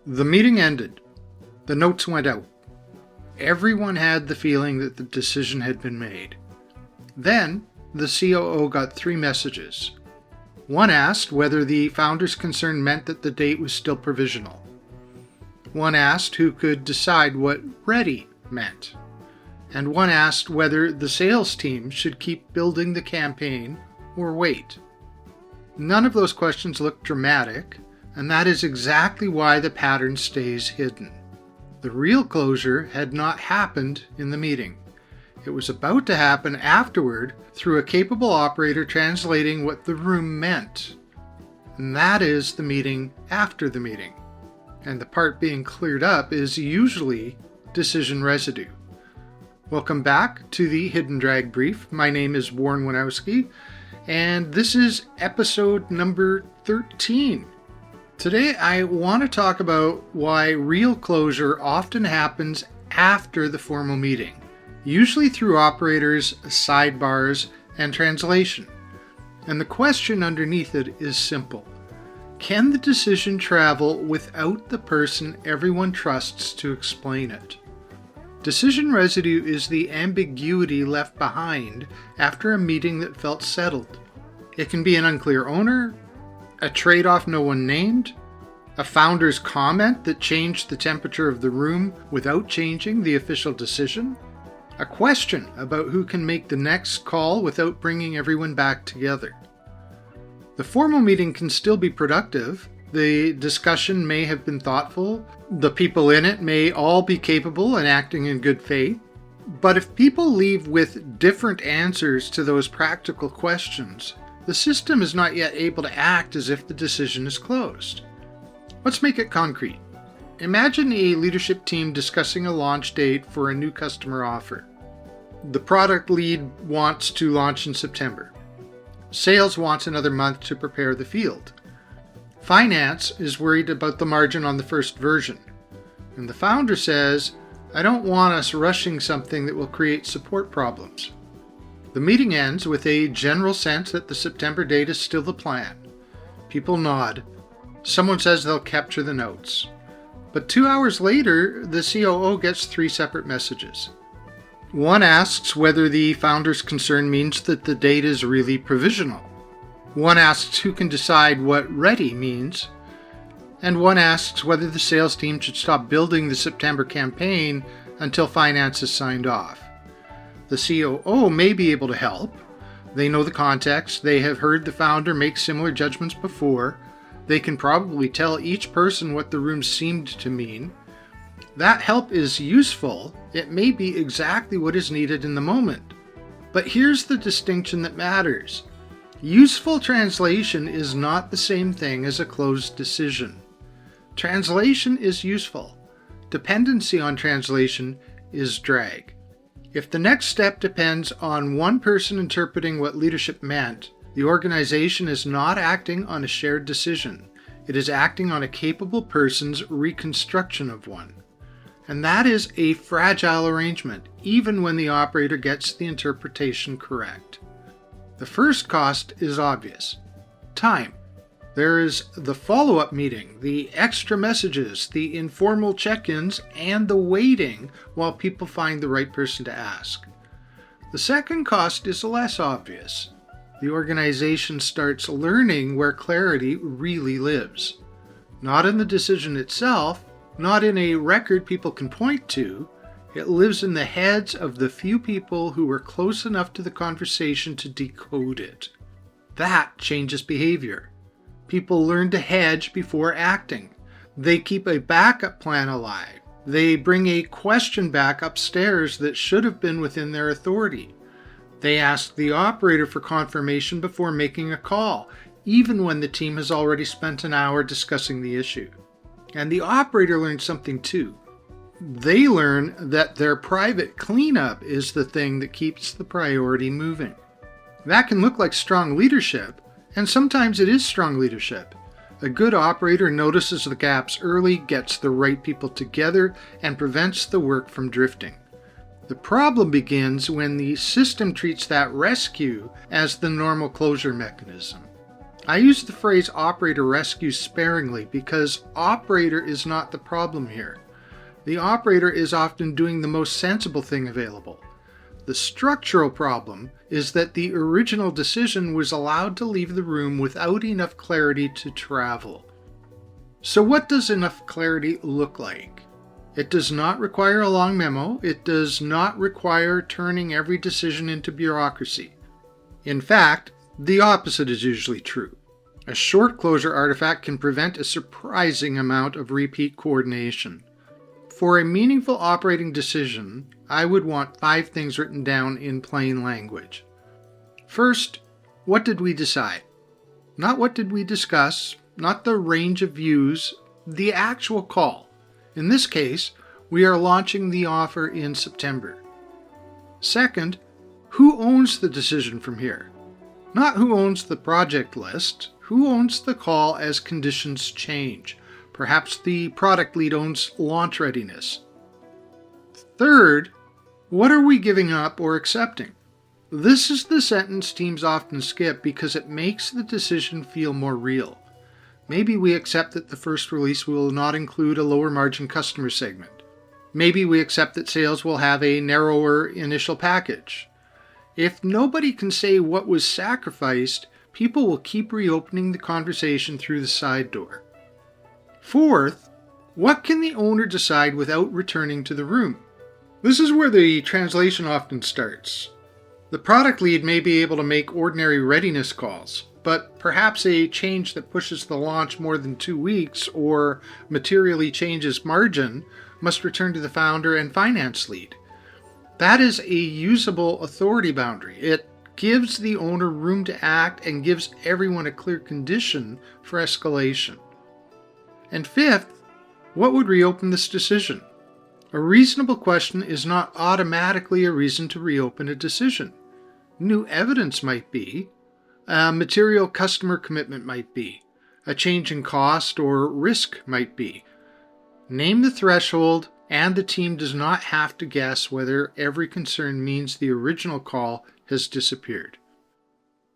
The meeting ended. The notes went out. Everyone had the feeling that the decision had been made. Then, the COO got 3 messages. One asked whether the founder's concern meant that the date was still provisional. One asked who could decide what ready meant. And one asked whether the sales team should keep building the campaign or wait. None of those questions looked dramatic, and that is exactly why the pattern stays hidden. The real closure had not happened in the meeting. It was about to happen afterward through a capable operator translating what the room meant. And that is the meeting after the meeting. And the part being cleared up is usually decision residue. Welcome back to the Hidden Drag Brief. My name is Wojnowski, and this is episode number 13. Today I want to talk about why real closure often happens after the formal meeting, usually through operators, sidebars, and translation. And the question underneath it is simple. Can the decision travel without the person everyone trusts to explain it? Decision residue is the ambiguity left behind after a meeting that felt settled. It can be an unclear owner, a trade-off no one named, a founder's comment that changed the temperature of the room without changing the official decision, a question about who can make the next call without bringing everyone back together. The formal meeting can still be productive. The discussion may have been thoughtful. The people in it may all be capable and acting in good faith. But if people leave with different answers to those practical questions, the system is not yet able to act as if the decision is closed. Let's make it concrete. Imagine a leadership team discussing a launch date for a new customer offer. The product lead wants to launch in September. Sales wants another month to prepare the field. Finance is worried about the margin on the first version. And the founder says, I don't want us rushing something that will create support problems. The meeting ends with a general sense that the September date is still the plan. People nod. Someone says they'll capture the notes. But 2 hours later, the COO gets 3 separate messages. One asks whether the founder's concern means that the date is really provisional. One asks who can decide what ready means. And one asks whether the sales team should stop building the September campaign until finance is signed off. The COO may be able to help. They know the context. They have heard the founder make similar judgments before. They can probably tell each person what the room seemed to mean. That help is useful. It may be exactly what is needed in the moment. But here's the distinction that matters. Useful translation is not the same thing as a closed decision. Translation is useful. Dependency on translation is drag. If the next step depends on one person interpreting what leadership meant, the organization is not acting on a shared decision. It is acting on a capable person's reconstruction of one. And that is a fragile arrangement, even when the operator gets the interpretation correct. The first cost is obvious. Time. There is the follow-up meeting, the extra messages, the informal check-ins, and the waiting while people find the right person to ask. The second cost is less obvious. The organization starts learning where clarity really lives. Not in the decision itself, not in a record people can point to. It lives in the heads of the few people who were close enough to the conversation to decode it. That changes behavior. People learn to hedge before acting. They keep a backup plan alive. They bring a question back upstairs that should have been within their authority. They ask the operator for confirmation before making a call, even when the team has already spent an hour discussing the issue. And the operator learns something too. They learn that their private cleanup is the thing that keeps the priority moving. That can look like strong leadership, and sometimes it is strong leadership. A good operator notices the gaps early, gets the right people together, and prevents the work from drifting. The problem begins when the system treats that rescue as the normal closure mechanism. I use the phrase operator rescue sparingly because operator is not the problem here. The operator is often doing the most sensible thing available. The structural problem is that the original decision was allowed to leave the room without enough clarity to travel. So what does enough clarity look like? It does not require a long memo. It does not require turning every decision into bureaucracy. In fact, the opposite is usually true. A short closure artifact can prevent a surprising amount of repeat coordination. For a meaningful operating decision, I would want 5 things written down in plain language. First, what did we decide? Not what did we discuss, not the range of views, the actual call. In this case, we are launching the offer in September. Second, who owns the decision from here? Not who owns the project list, who owns the call as conditions change. Perhaps the product lead owns launch readiness. Third, what are we giving up or accepting? This is the sentence teams often skip because it makes the decision feel more real. Maybe we accept that the first release will not include a lower margin customer segment. Maybe we accept that sales will have a narrower initial package. If nobody can say what was sacrificed, people will keep reopening the conversation through the side door. Fourth, what can the owner decide without returning to the room? This is where the translation often starts. The product lead may be able to make ordinary readiness calls, but perhaps a change that pushes the launch more than 2 weeks or materially changes margin must return to the founder and finance lead. That is a usable authority boundary. It gives the owner room to act and gives everyone a clear condition for escalation. And fifth, what would reopen this decision? A reasonable question is not automatically a reason to reopen a decision. New evidence might be, a material customer commitment might be, a change in cost or risk might be. Name the threshold, and the team does not have to guess whether every concern means the original call has disappeared.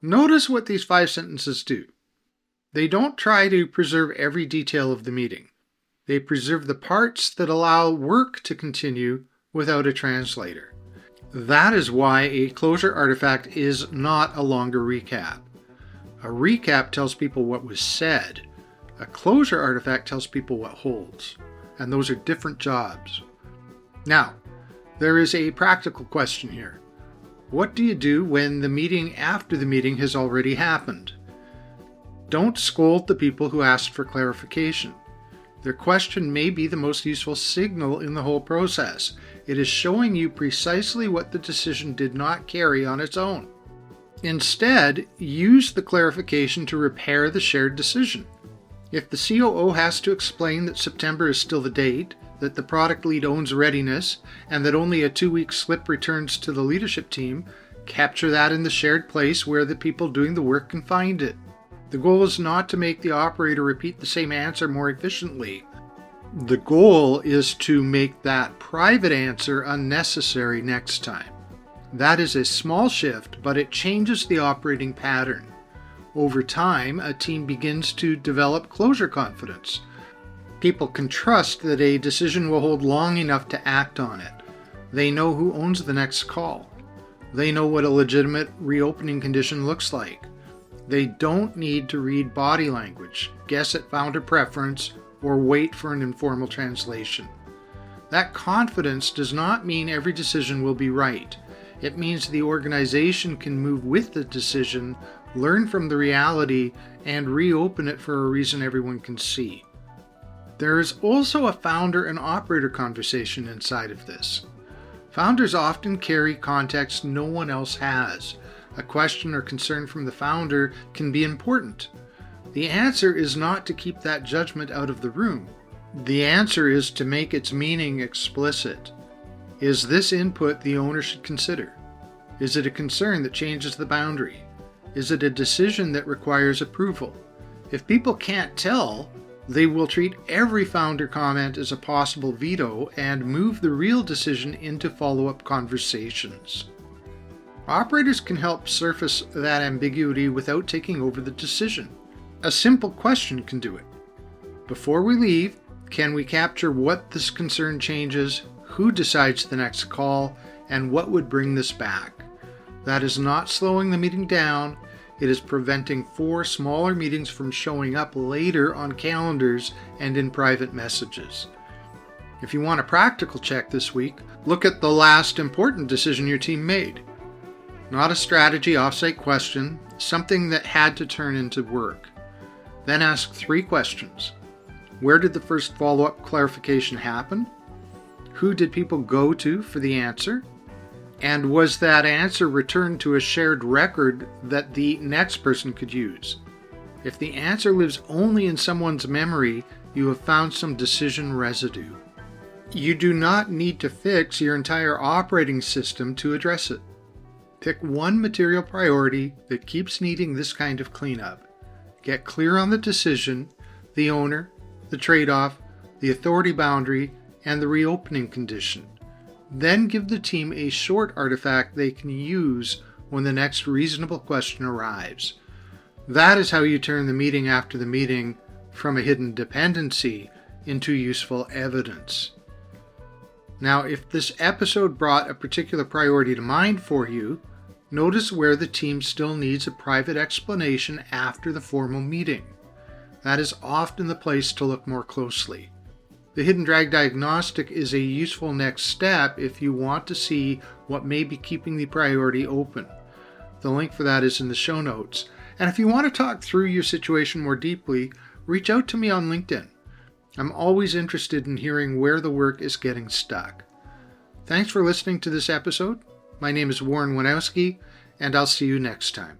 Notice what these 5 sentences do. They don't try to preserve every detail of the meeting. They preserve the parts that allow work to continue without a translator. That is why a closure artifact is not a longer recap. A recap tells people what was said. A closure artifact tells people what holds. And those are different jobs. Now, there is a practical question here. What do you do when the meeting after the meeting has already happened? Don't scold the people who asked for clarification. Their question may be the most useful signal in the whole process. It is showing you precisely what the decision did not carry on its own. Instead, use the clarification to repair the shared decision. If the COO has to explain that September is still the date, that the product lead owns readiness, and that only a 2-week slip returns to the leadership team, capture that in the shared place where the people doing the work can find it. The goal is not to make the operator repeat the same answer more efficiently. The goal is to make that private answer unnecessary next time. That is a small shift, but it changes the operating pattern. Over time, a team begins to develop closure confidence. People can trust that a decision will hold long enough to act on it. They know who owns the next call. They know what a legitimate reopening condition looks like. They don't need to read body language, guess at founder preference, or wait for an informal translation. That confidence does not mean every decision will be right. It means the organization can move with the decision, learn from the reality, and reopen it for a reason everyone can see. There is also a founder and operator conversation inside of this. Founders often carry context no one else has. A question or concern from the founder can be important. The answer is not to keep that judgment out of the room. The answer is to make its meaning explicit. Is this input the owner should consider? Is it a concern that changes the boundary? Is it a decision that requires approval? If people can't tell, they will treat every founder comment as a possible veto and move the real decision into follow-up conversations. Operators can help surface that ambiguity without taking over the decision. A simple question can do it. Before we leave, can we capture what this concern changes, who decides the next call, and what would bring this back? That is not slowing the meeting down. It is preventing 4 smaller meetings from showing up later on calendars and in private messages. If you want a practical check this week, look at the last important decision your team made. Not a strategy offsite question, something that had to turn into work. Then ask 3 questions. Where did the first follow-up clarification happen? Who did people go to for the answer? And was that answer returned to a shared record that the next person could use? If the answer lives only in someone's memory, you have found some decision residue. You do not need to fix your entire operating system to address it. Pick one material priority that keeps needing this kind of cleanup. Get clear on the decision, the owner, the trade-off, the authority boundary, and the reopening condition. Then give the team a short artifact they can use when the next reasonable question arrives. That is how you turn the meeting after the meeting from a hidden dependency into useful evidence. Now, if this episode brought a particular priority to mind for you, notice where the team still needs a private explanation after the formal meeting. That is often the place to look more closely. The hidden drag diagnostic is a useful next step if you want to see what may be keeping the priority open. The link for that is in the show notes. And if you want to talk through your situation more deeply, reach out to me on LinkedIn. I'm always interested in hearing where the work is getting stuck. Thanks for listening to this episode. My name is Wojnowski, and I'll see you next time.